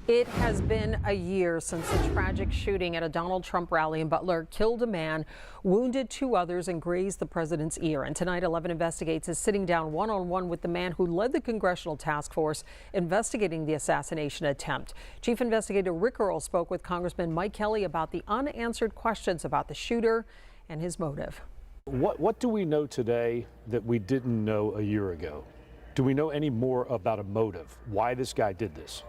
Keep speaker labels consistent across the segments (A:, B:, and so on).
A: It has been a year since the tragic shooting at a Donald Trump rally in Butler killed a man, wounded two others, and grazed the president's ear. And tonight, 11 Investigates is sitting down one-on-one with the man who led the congressional task force investigating the assassination attempt. Chief Investigator Rick Earle spoke with Congressman Kelly about the unanswered questions about the shooter and his motive.
B: What do we know today that we didn't know a year ago? Do we know any more about a motive? Why this guy did this?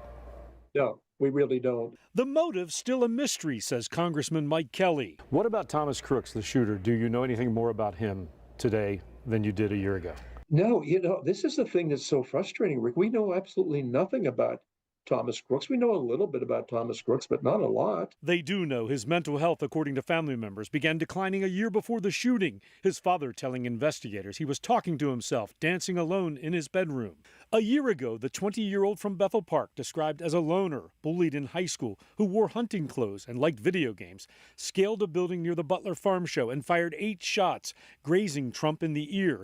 C: No, we really don't.
B: The motive's still a mystery, says Congressman Mike Kelly. What about Thomas Crooks, the shooter? Do you know anything more about him today than you did a year ago?
C: No, this is the thing that's so frustrating, Rick. We know absolutely nothing about Thomas Crooks. We know a little bit about Thomas Crooks, but not a lot.
B: They do know his mental health, according to family members, began declining a year before the shooting. His father telling investigators he was talking to himself, dancing alone in his bedroom. A year ago, the 20-year-old from Bethel Park, described as a loner, bullied in high school, who wore hunting clothes and liked video games, scaled a building near the Butler Farm Show and fired 8 shots, grazing Trump in the ear,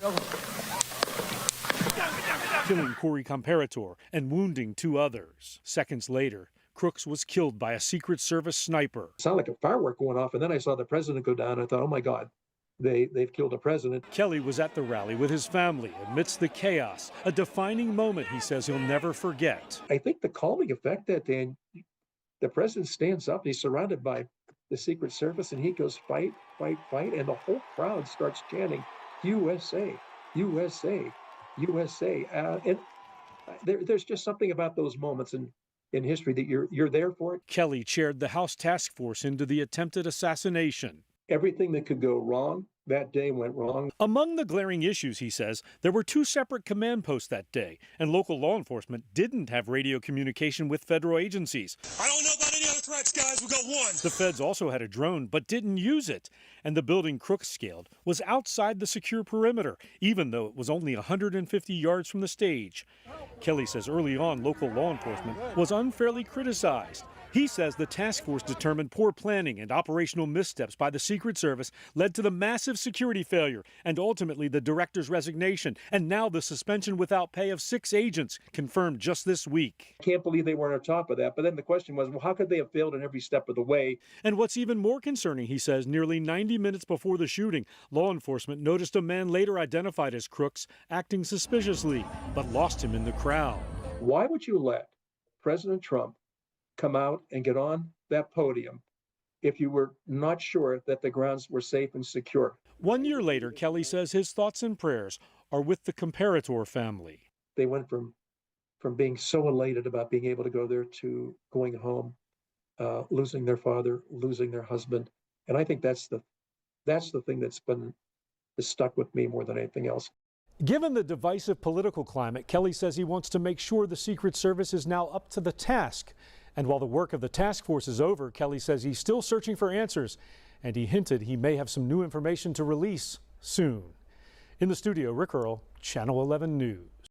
B: killing Corey Comparator and wounding 2 others. Seconds later, Crooks was killed by a Secret Service sniper.
C: It sounded like a firework going off, and then I saw the president go down. I thought, oh my God, they've killed a president.
B: Kelly was at the rally with his family amidst the chaos, a defining moment he says he'll never forget.
C: I think the calming effect that day, the president stands up, he's surrounded by the Secret Service, and he goes, fight, fight, fight, and the whole crowd starts chanting, USA, USA, USA. And there's just something about those moments in history that you're there for it.
B: Kelly chaired the House task force into the attempted assassination.
C: Everything that could go wrong that day went wrong.
B: Among the glaring issues, he says, there were 2 separate command posts that day, and local law enforcement didn't have radio communication with federal agencies.
D: I don't know about any other threats, guys. We got 1.
B: The feds also had a drone, but didn't use it. And the building Crooks scaled was outside the secure perimeter, even though it was only 150 yards from the stage. Kelly says early on, local law enforcement was unfairly criticized. He says the task force determined poor planning and operational missteps by the Secret Service led to the massive security failure and ultimately the director's resignation, and now the suspension without pay of 6 agents, confirmed just this week.
C: I can't believe they weren't on top of that. But then the question was, well, how could they have failed in every step of the way?
B: And what's even more concerning, he says, nearly 90 minutes before the shooting, law enforcement noticed a man later identified as Crooks acting suspiciously, but lost him in the crowd.
C: Why would you let President Trump come out and get on that podium if you were not sure that the grounds were safe and secure?
B: 1 year later, Kelly says his thoughts and prayers are with the Comparator family.
C: They went from being so elated about being able to go there to going home, losing their father, losing their husband. And I think that's the thing that's stuck with me more than anything else.
B: Given the divisive political climate, Kelly says he wants to make sure the Secret Service is now up to the task. And while the work of the task force is over, Kelly says he's still searching for answers, and he hinted he may have some new information to release soon. In the studio, Rick Earle, Channel 11 News.